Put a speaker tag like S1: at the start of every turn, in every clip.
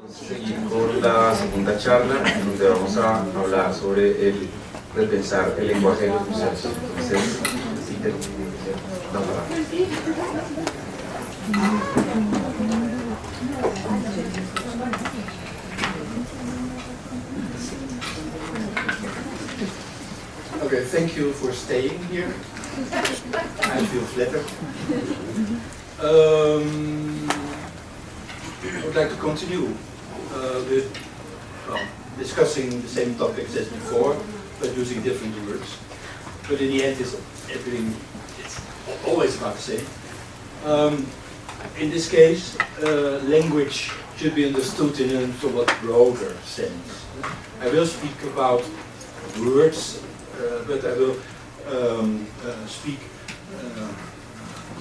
S1: Seguir con la segunda charla, donde vamos a hablar sobre el repensar el lenguaje de los museos. Entonces, sí, la palabra.
S2: Okay, thank you for staying here. I feel flattered. I would like to continue with discussing the same topics as before, but using different words. But in the end, it's always about the same. In this case, language should be understood in a somewhat broader sense. I will speak about words, but I will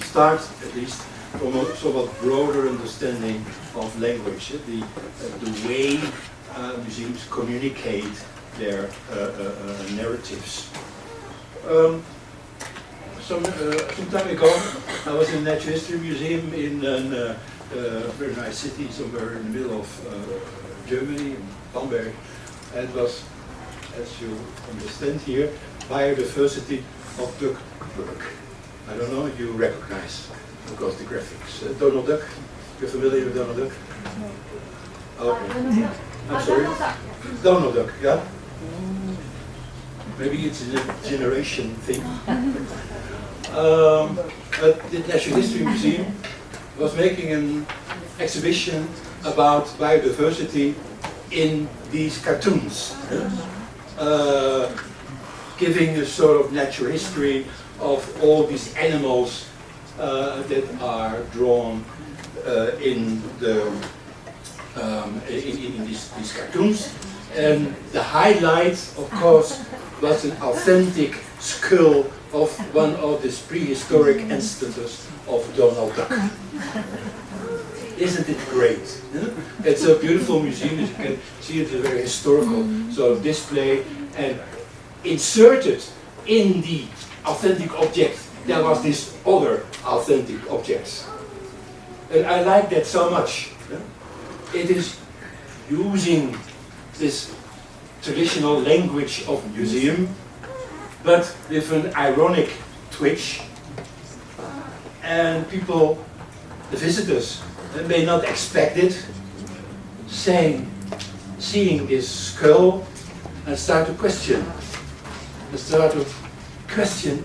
S2: start at least from a somewhat broader understanding of language, the way museums communicate their narratives. Some time ago, I was in a natural history museum in a very nice city somewhere in the middle of Germany, in Bamberg. And it was, as you understand here, biodiversity of duckwork. I don't know if you recognize, because the graphics. Donald Duck, you're familiar with Donald Duck? Okay. I'm sorry. Donald Duck, yeah? Maybe it's a generation thing. But the Natural History Museum was making an exhibition about biodiversity in these cartoons. Giving a sort of natural history of all these animals that are drawn in these cartoons. And the highlight, of course, was an authentic skull of one of these prehistoric instances of Donald Duck. Isn't it great? It's a beautiful museum, as you can see. It's a very historical sort of display, and inserted in the authentic object there was this other authentic object. And I like that so much. It is using this traditional language of museum, but with an ironic twitch. And people, the visitors, may not expect it, seeing this skull and start to question.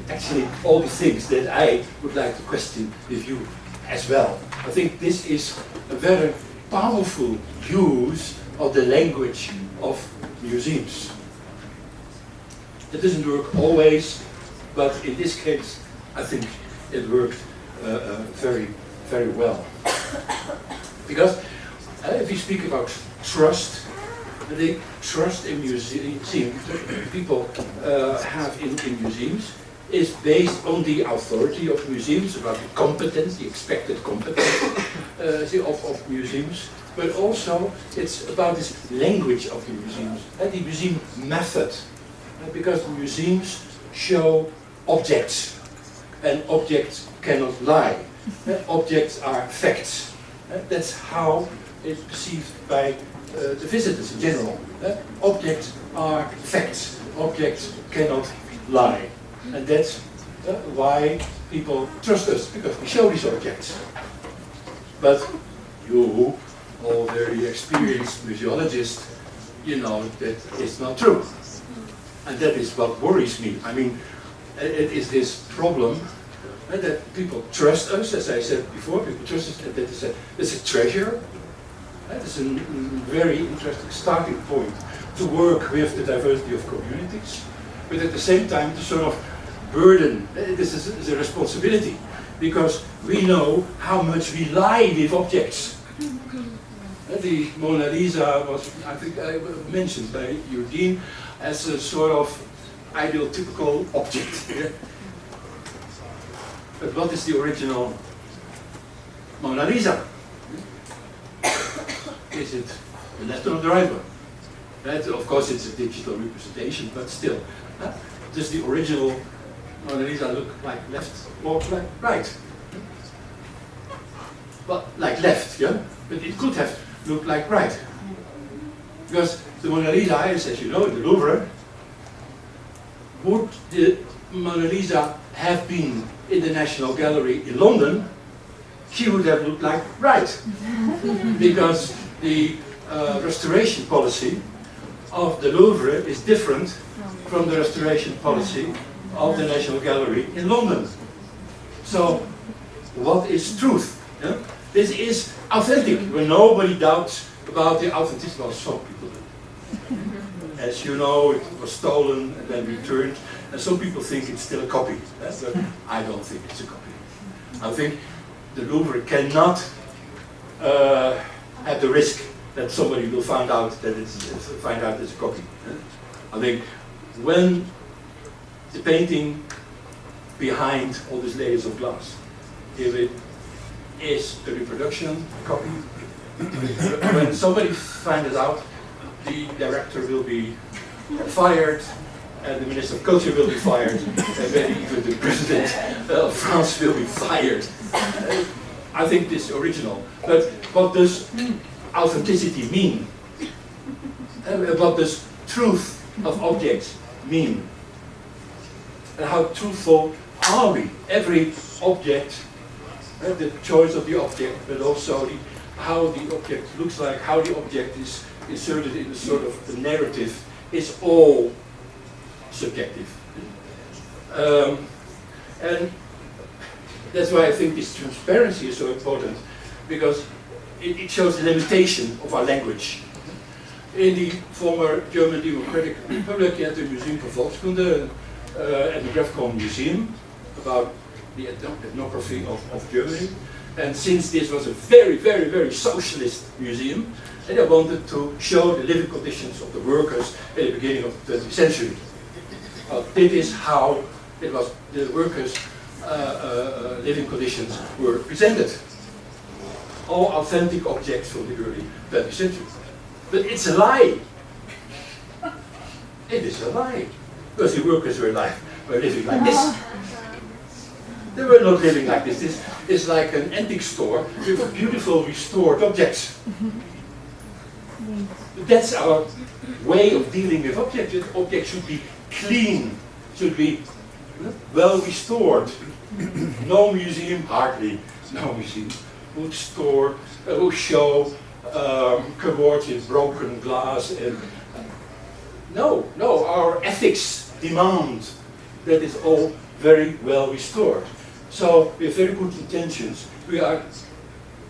S2: Actually all the things that I would like to question with you as well. I think this is a very powerful use of the language of museums. It doesn't work always, but in this case I think it worked very, very well. Because if we speak about trust, the trust in museums, people have in museums, is based on the authority of museums, about the competence, the expected competence of museums, but also it's about this language of the museums, the museum method, because the museums show objects, and objects cannot lie. Objects are facts. That's how it's perceived by the visitors in general. Objects are facts. Objects cannot lie. And that's why people trust us, because we show these objects. But you, all very experienced museologists, you know that it's not true. And that is what worries me. I mean, it is this problem that people trust us, as I said before, people trust us, that it's a treasure. It's a very interesting starting point to work with the diversity of communities, but at the same time the sort of burden. This is a responsibility, because we know how much we lie with objects. The Mona Lisa was, I think, mentioned by Eugene as a sort of ideal typical object. But what is the original Mona Lisa? Is it the left or the right one? Right? Of course it's a digital representation, but still. Does the original Mona Lisa look like left or like right? Well, like left, yeah? But it could have look like right. Because the Mona Lisa is, as you know, in the Louvre. Would the Mona Lisa have been in the National Gallery in London, she would have looked like right. Because the restoration policy of the Louvre is different from the restoration policy of the National Gallery in London. So, what is truth? Yeah? This is authentic, when nobody doubts about the authenticity. Well, some people do. As you know, it was stolen and then returned, and some people think it's still a copy. But I don't think it's a copy. I think the Louvre cannot at the risk that somebody will find out that it's a copy. I think when the painting behind all these layers of glass, if it is a reproduction, a copy, when somebody finds out, the director will be fired, and the Minister of Culture will be fired, and maybe even the President of France will be fired. I think this is original. But what does authenticity mean? What does truth of objects mean? And how truthful are we? Every object, the choice of the object, but also how the object looks like, how the object is inserted in a sort of the narrative, is all subjective. And that's why I think this transparency is so important, because it shows the limitation of our language. In the former German Democratic Republic, you had the Museum for Volkskunde and the Grafcom Museum about the ethnography of Germany. And since this was a very, very, very socialist museum, and they wanted to show the living conditions of the workers at the beginning of the 20th century. This is how it was, the workers' living conditions were presented. All authentic objects from the early 20th century. But it's a lie. It is a lie. Because the workers were living like this. They were not living like this. This is like an antique store with beautiful restored objects. That's our way of dealing with objects. Objects should be clean, should be well restored. No museum, hardly no museum, would show cupboards in broken glass. And no, our ethics demand that it's all very well restored. So with very good intentions, we are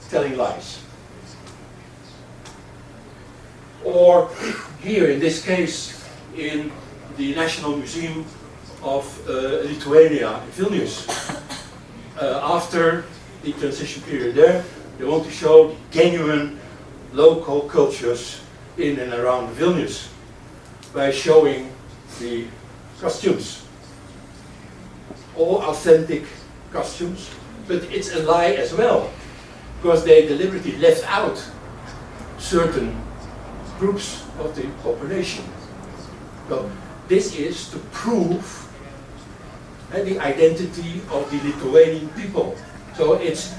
S2: telling lies. Or here, in this case, in the National Museum of Lithuania in Vilnius, after the transition period there, they want to show the genuine local cultures in and around Vilnius by showing the costumes. All authentic costumes, but it's a lie as well, because they deliberately left out certain groups of the population. So this is to prove the identity of the Lithuanian people. So it's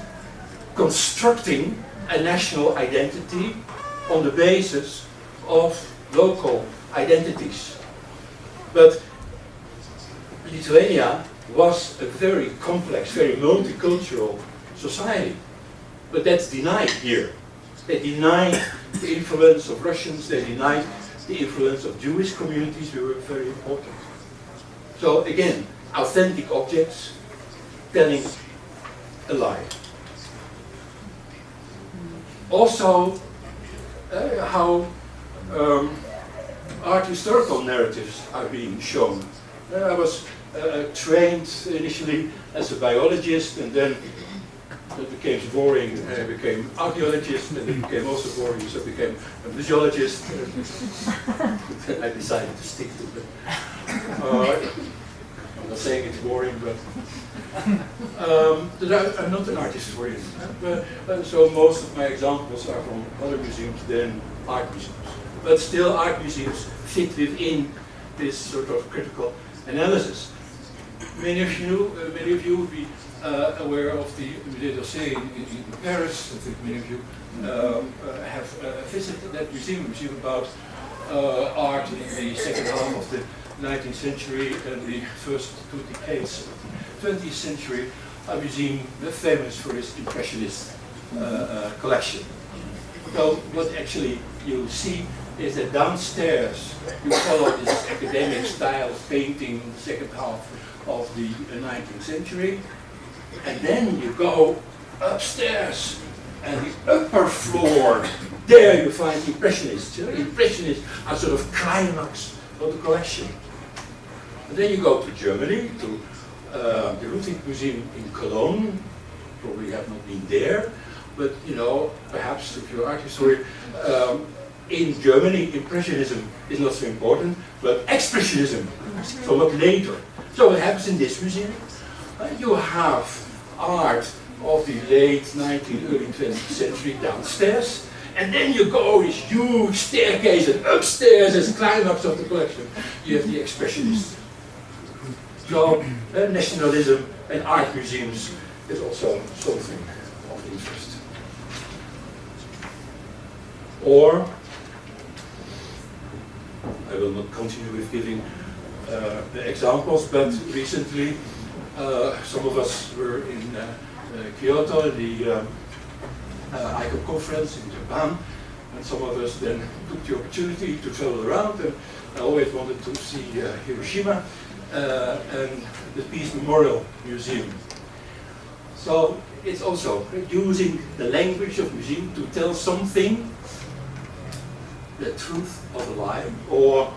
S2: constructing a national identity on the basis of local identities. But Lithuania was a very complex, very multicultural society. But that's denied here. They denied the influence of Russians, they denied the influence of Jewish communities, who were very important. So again, authentic objects telling a lie. Also, how art historical narratives are being shown. I was trained initially as a biologist, and then it became boring, and I became archaeologist, and it became also boring, so I became a museologist. I decided to stick to it. I'm not saying it's boring, but I'm not an art historian. So most of my examples are from other museums than art museums. But still, art museums fit within this sort of critical analysis. Many of you would be aware of the Musée d'Orsay in Paris. I think many of you have visited that museum about art in the second half of the 19th century and the first 2 decades of the 20th century. A museum famous for its impressionist collection. So what actually you see is that downstairs you follow this academic style of painting in the second half of the 19th century, and then you go upstairs and the upper floor, there you find Impressionists. Impressionists are sort of climax of the collection. And then you go to Germany, to the Ludwig Museum in Cologne. Probably have not been there, but you know, perhaps if you're art historian, in Germany, Impressionism is not so important, but Expressionism, somewhat later. So what happens in this museum? You have art of the late 19th, early 20th century downstairs, and then you go this huge staircase, and upstairs as climax of the collection, you have the Expressionists. So nationalism and art museums is also something of interest. Or, I will not continue with giving the examples, but recently some of us were in Kyoto, the ICO conference in Japan, and some of us then took the opportunity to travel around, and I always wanted to see Hiroshima and the Peace Memorial Museum. So it's also using the language of museum to tell something, the truth of a lie, or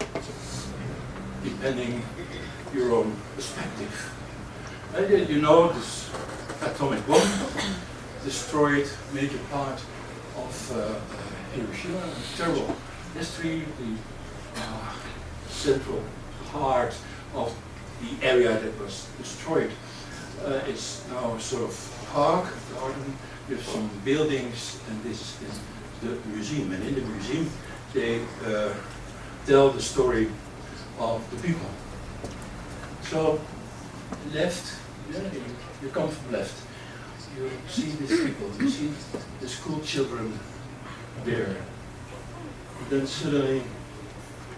S2: depending your own perspective. And you know, this atomic bomb destroyed major part of Hiroshima, a terrible history, the central heart of the area that was destroyed. It's now a sort of park, garden, with some buildings, and this is the museum. And in the museum, they tell the story of the people. So, left, you come from left, you see these people, you see the school children there. And then suddenly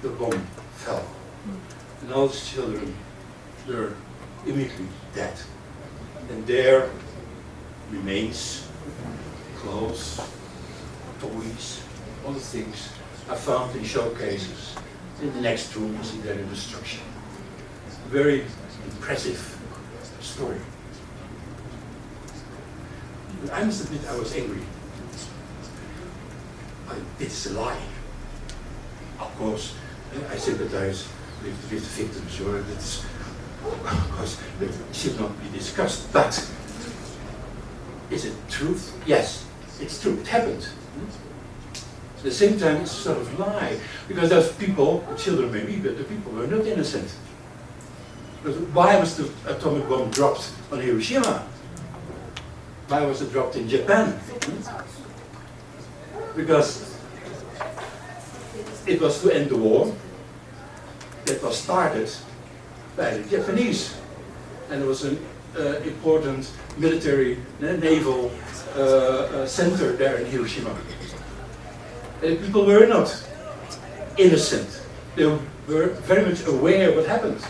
S2: the bomb fell. And all these children were immediately dead. And there remains, clothes, toys, all the things are found in showcases. In the next room you see their destruction. Very impressive story. But I must admit I was angry. It's a lie. Of course, I sympathize with the victims, or that's, of course, that should not be discussed. But is it truth? Yes, it's true. It happened. At the same time, it's a sort of lie, because those people, the children maybe, but the people were not innocent. But why was the atomic bomb dropped on Hiroshima? Why was it dropped in Japan? Because it was to end the war that was started by the Japanese. And it was an important military, naval center there in Hiroshima. And people were not innocent. They were very much aware of what happened.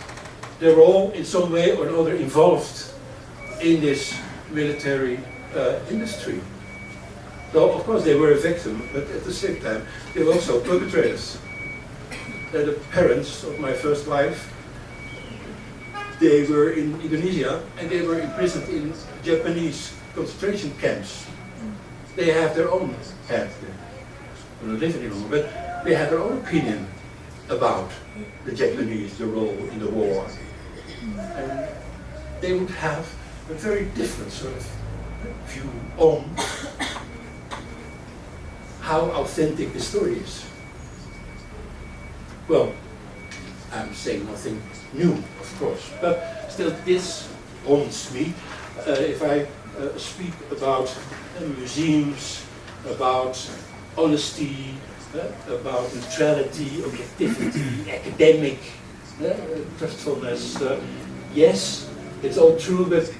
S2: They were all in some way or another involved in this military industry. So of course they were a victim, but at the same time they were also perpetrators. The parents of my first wife, they were in Indonesia and they were imprisoned in Japanese concentration camps. They have their own head. They don't live anymore, but they had their own opinion about the Japanese, the role in the war. And they would have a very different sort of view on how authentic the story is. Well, I'm saying nothing new, of course, but still this haunts me if I speak about museums, about honesty, about neutrality, objectivity, academic trustfulness. Yes, it's all true, but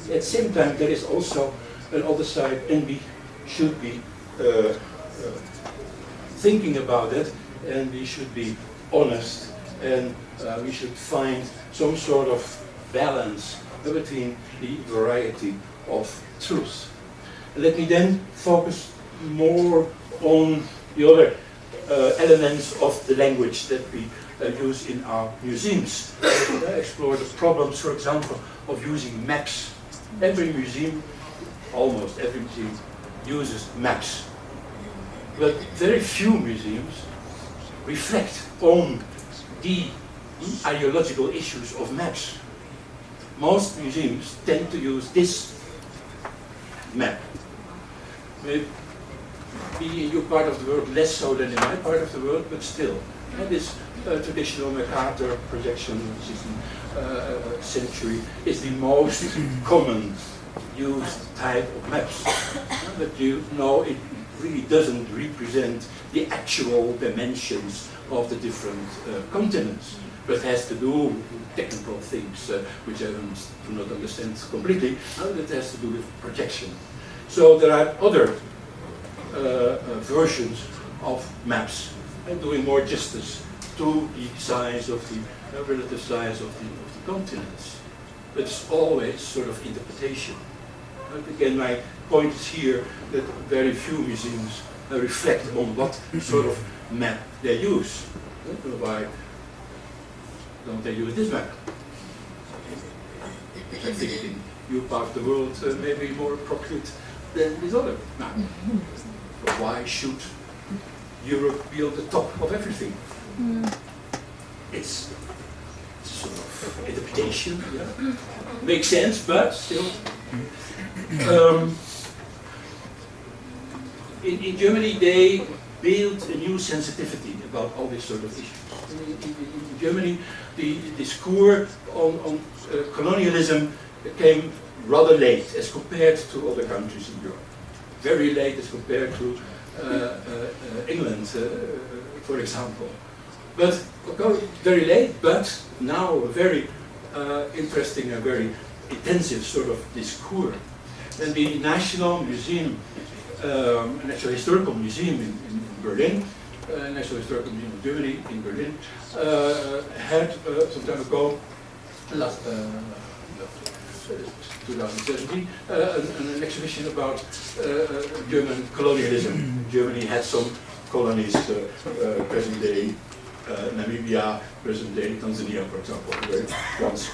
S2: at the same time there is also another side, and we should be thinking about it, and we should be honest, and we should find some sort of balance between the variety of truths. Let me then focus more on the other elements of the language that we use in our museums. Explore the problems, for example, of using maps. Every museum, almost every museum, uses maps. But very few museums reflect on the ideological issues of maps. Most museums tend to use this map. Maybe in your part of the world less so than in my part of the world, but still. And this traditional MacArthur projection, which is in century, is the most common used type of maps. But you know it really doesn't represent the actual dimensions of the different continents, but has to do with technical things which I do not understand completely, that has to do with projection. So there are other versions of maps doing more justice to the size of the relative size of the continents. But it's always sort of interpretation. But again, my point is here that very few museums reflect on what sort of map they use. Why don't they use this map? I think in your part of the world may be more appropriate than this other map. But why should Europe be on the top of everything? It's sort of interpretation, yeah. Makes sense, but still. In Germany, they built a new sensitivity about all these sort of issues. In Germany, the discourse on colonialism came rather late as compared to other countries in Europe. Very late as compared to England, for example. But very late, but now a very interesting and very intensive sort of discourse. And the National Museum, National Historical Museum in Berlin, National Historical Museum of Germany in Berlin, had some time ago, 2017, an exhibition about German colonialism. Germany had some colonies, present day Namibia, present day Tanzania, for example, were once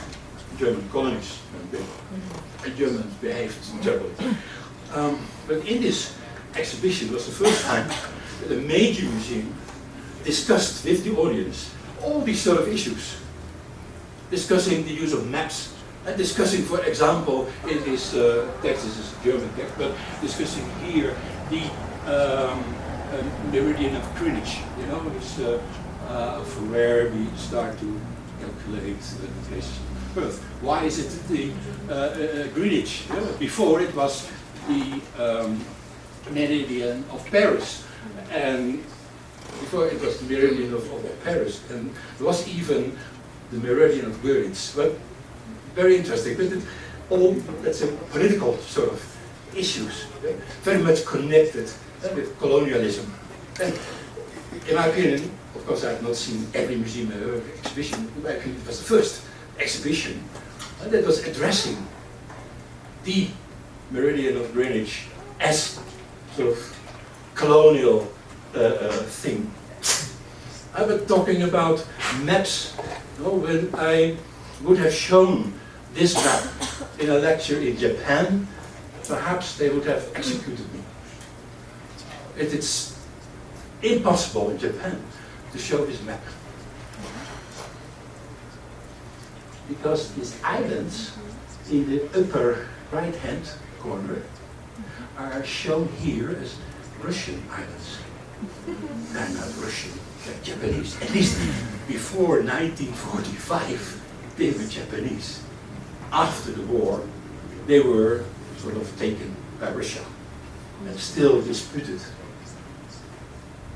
S2: German colonies, and Germans behaved terribly. But in this exhibition was the first time that a major museum discussed with the audience all these sort of issues, discussing the use of maps, and discussing, for example, in this text, this is a German text, but discussing here the meridian of Greenwich, you know, this, from where we start to calculate the places of birth. Why is it the Greenwich? You know, before it was the meridian of Paris, and before it was the meridian of Paris, and there was even the meridian of Greenwich. But very interesting, but it all, let's say, political sort of issues, okay? Very much connected with colonialism. And in my opinion, of course, I have not seen every museum exhibition. In my opinion, it was the first exhibition that was addressing the meridian of Greenwich as sort of colonial thing. I've been talking about maps. You know, when I would have shown this map in a lecture in Japan, perhaps they would have executed me. It's impossible in Japan to show this map, because these islands in the upper right-hand corner are shown here as Russian islands. They're not Russian, they're Japanese. At least before 1945, they were Japanese. After the war, they were sort of taken by Russia and still disputed.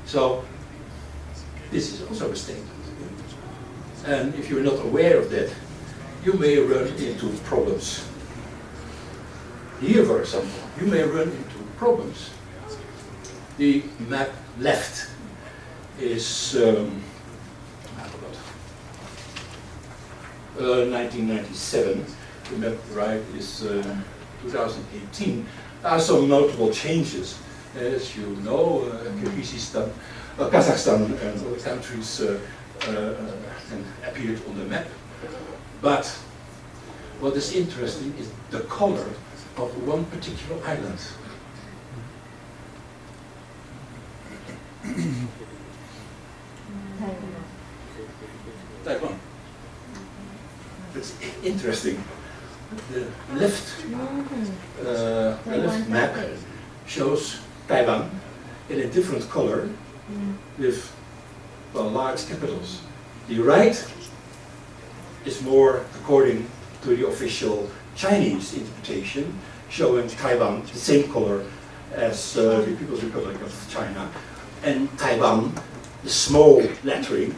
S2: So this is also a statement. And if you're not aware of that, you may run into problems. Here, for example, you may run into problems. The map left is 1997. The map right is 2018. There are some notable changes. As you know, Kyrgyzstan, Kazakhstan and other countries appeared on the map. But what is interesting is the color of one particular island. Taiwan. That's interesting. The left map shows Taiwan in a different color with, well, large capitals. The right is more according to the official Chinese interpretation, showing Taiwan the same color as the People's Republic of China, and Taiwan, the small lettering,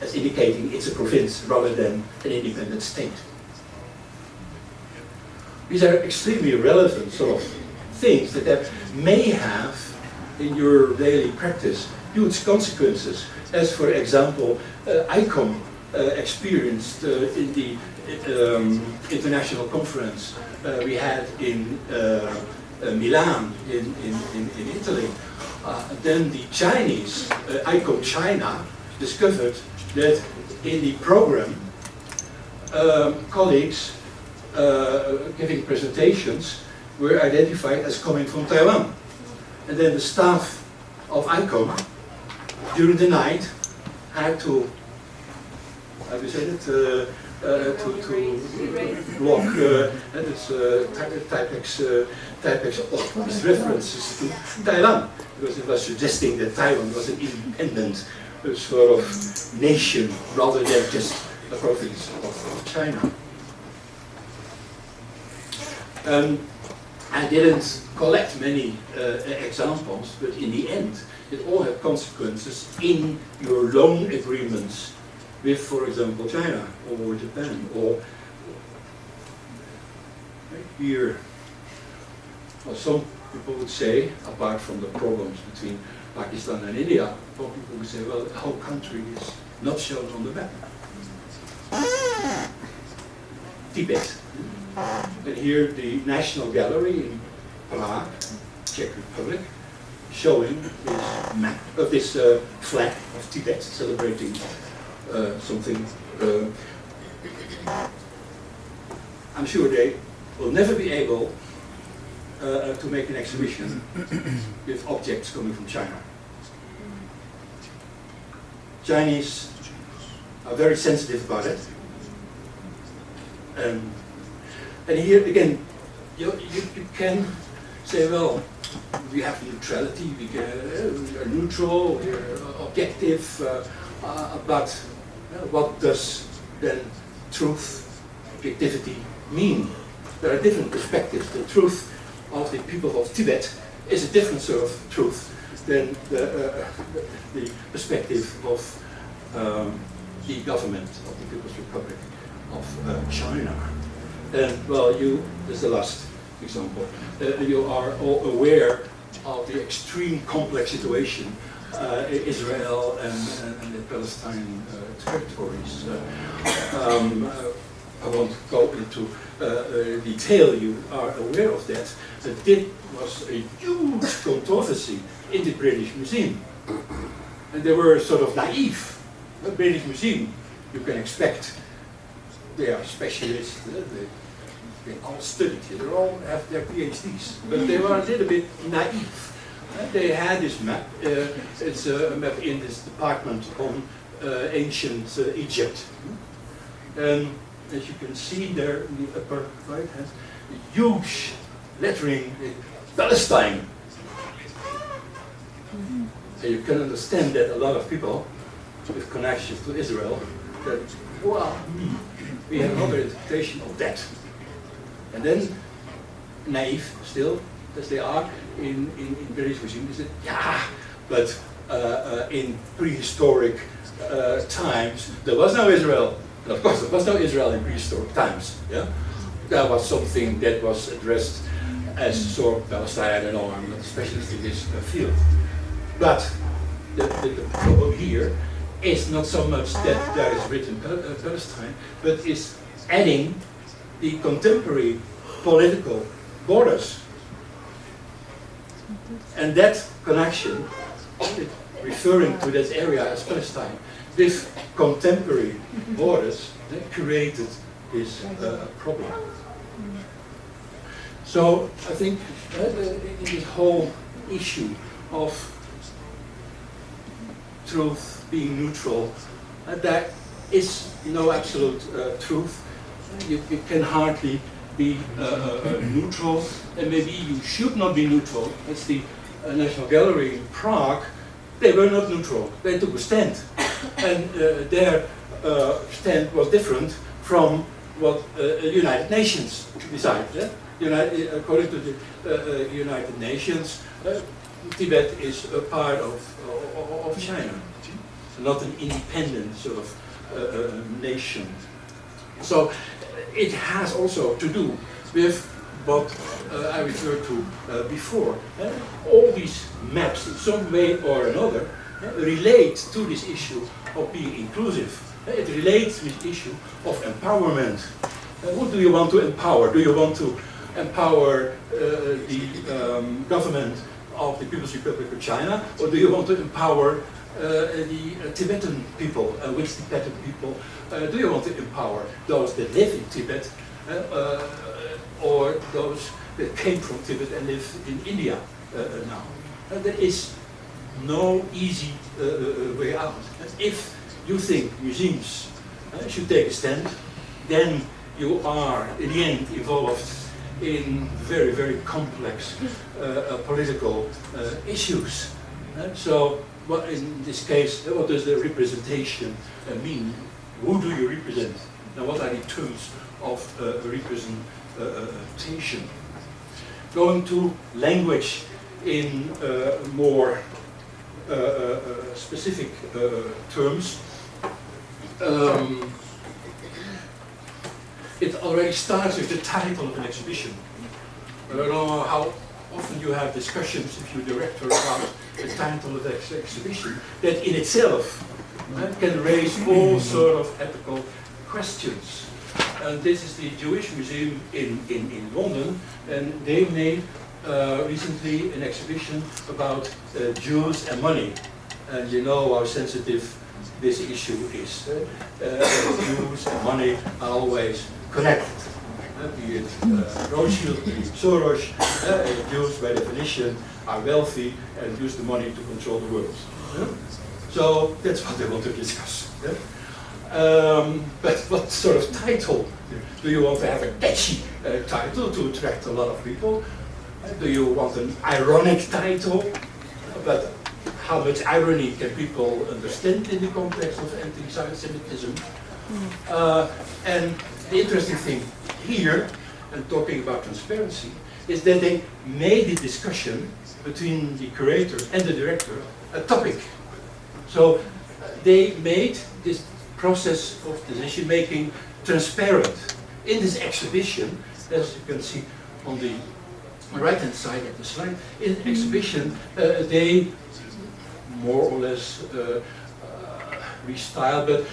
S2: as indicating it's a province rather than an independent state. These are extremely relevant sort of things that may have, in your daily practice, huge consequences, as for example, ICOM experienced in the international conference we had in Milan in Italy. Then the Chinese, ICOM China, discovered that in the program, colleagues giving presentations were identified as coming from Taiwan. And then the staff of ICOM, during the night, had to, how do you say that, to block Taipei's references to Taiwan, because it was suggesting that Taiwan was an independent sort of nation rather than just a province of China. I didn't collect many examples, but in the end, it all had consequences in your loan agreements with, for example, China or Japan, or here. Well, some people would say, apart from the problems between Pakistan and India, some people would say, well, the whole country is not shown on the map. Tibet. And here the National Gallery in Prague, Czech Republic, showing this map of this flag of Tibet, celebrating something. I'm sure they will never be able to make an exhibition with objects coming from China. Chinese are very sensitive about it. And here again, you can say, well, we have neutrality, we are neutral, we are objective, but what does then truth, objectivity mean? There are different perspectives. The truth of the people of Tibet is a different sort of truth than the perspective of the government of the People's Republic of China. And well, this is the last example, you are all aware of the extreme complex situation Israel and the Palestinian territories. I won't go into detail, you are aware of that. But this was a huge controversy in the British Museum. And they were sort of naive. The British Museum, you can expect, they are specialists, they all studied here, they all have their PhDs, but they were a little bit naive. They had this map, it's a map in this department on ancient Egypt. And as you can see there in the upper right hand, huge lettering in Palestine. And you can understand that a lot of people with connections to Israel, that, wow, we have another interpretation of that. And then, naive still, as they are, in British Museum, they said, yeah, but in prehistoric times, there was no Israel. And of course, there was no Israel in prehistoric times. Yeah? That was something that was addressed as sort of Palestine. I don't know, I'm not a specialist in this field. But the problem here is not so much that there is written Palestine, but is adding the contemporary political borders. And that connection, referring to that area as Palestine, with contemporary borders, created this problem. So I think this whole issue of truth being neutral, there is no absolute truth. You can hardly be neutral, and maybe you should not be neutral. As the National Gallery in Prague, they were not neutral. They took a stand, and their stand was different from what the United Nations decided. According to the United Nations, Tibet is a part of China, not an independent sort of nation. So it has also to do with what I referred to before. All these maps, in some way or another, relate to this issue of being inclusive. It relates to the issue of empowerment. Who do you want to empower? Do you want to empower the government of the People's Republic of China, or do you want to empower the Tibetan people? Which Tibetan people do you want to empower? Those that live in Tibet, or those that came from Tibet and live in India now? There is no easy way out. If you think museums should take a stand, then you are in the end involved in very, very complex political issues. So, what in this case, what does the representation mean? Who do you represent? And what are the terms of representation? Going to language in more specific terms. It already starts with the title of an exhibition. I don't know how often you have discussions if you're director about the title of the exhibition, that in itself can raise all sort of ethical questions. And this is the Jewish Museum in London, and they made recently an exhibition about Jews and money. And you know how sensitive this issue is. Jews and money are always connected. Be it Rothschild, be it Soros, Jews by definition are wealthy and use the money to control the world. So that's what they want to discuss. But what sort of title? Do you want to have a catchy title to attract a lot of people? Do you want an ironic title? But how much irony can people understand in the context of anti-Semitism? And the interesting thing here, and talking about transparency, is that they made the discussion between the curator and the director a topic. So they made this process of decision-making transparent. In this exhibition, as you can see on the right-hand side of the slide, in the exhibition they more or less restyled, but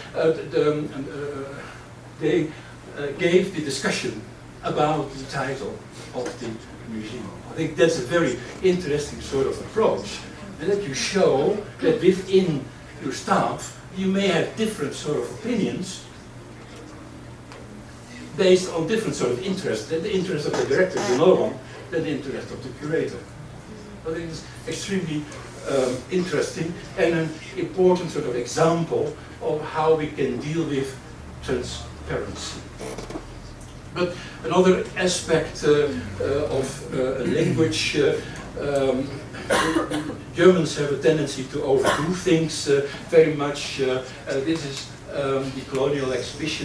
S2: they gave the discussion about the title of the museum. I think that's a very interesting sort of approach, and that you show that within your staff you may have different sort of opinions based on different sort of interests. And the interest of the director is another one than the interest of the curator. I think it's extremely interesting and an important sort of example of how we can deal with transparency. But another aspect of language, Germans have a tendency to overdo things very much. This is the colonial exhibition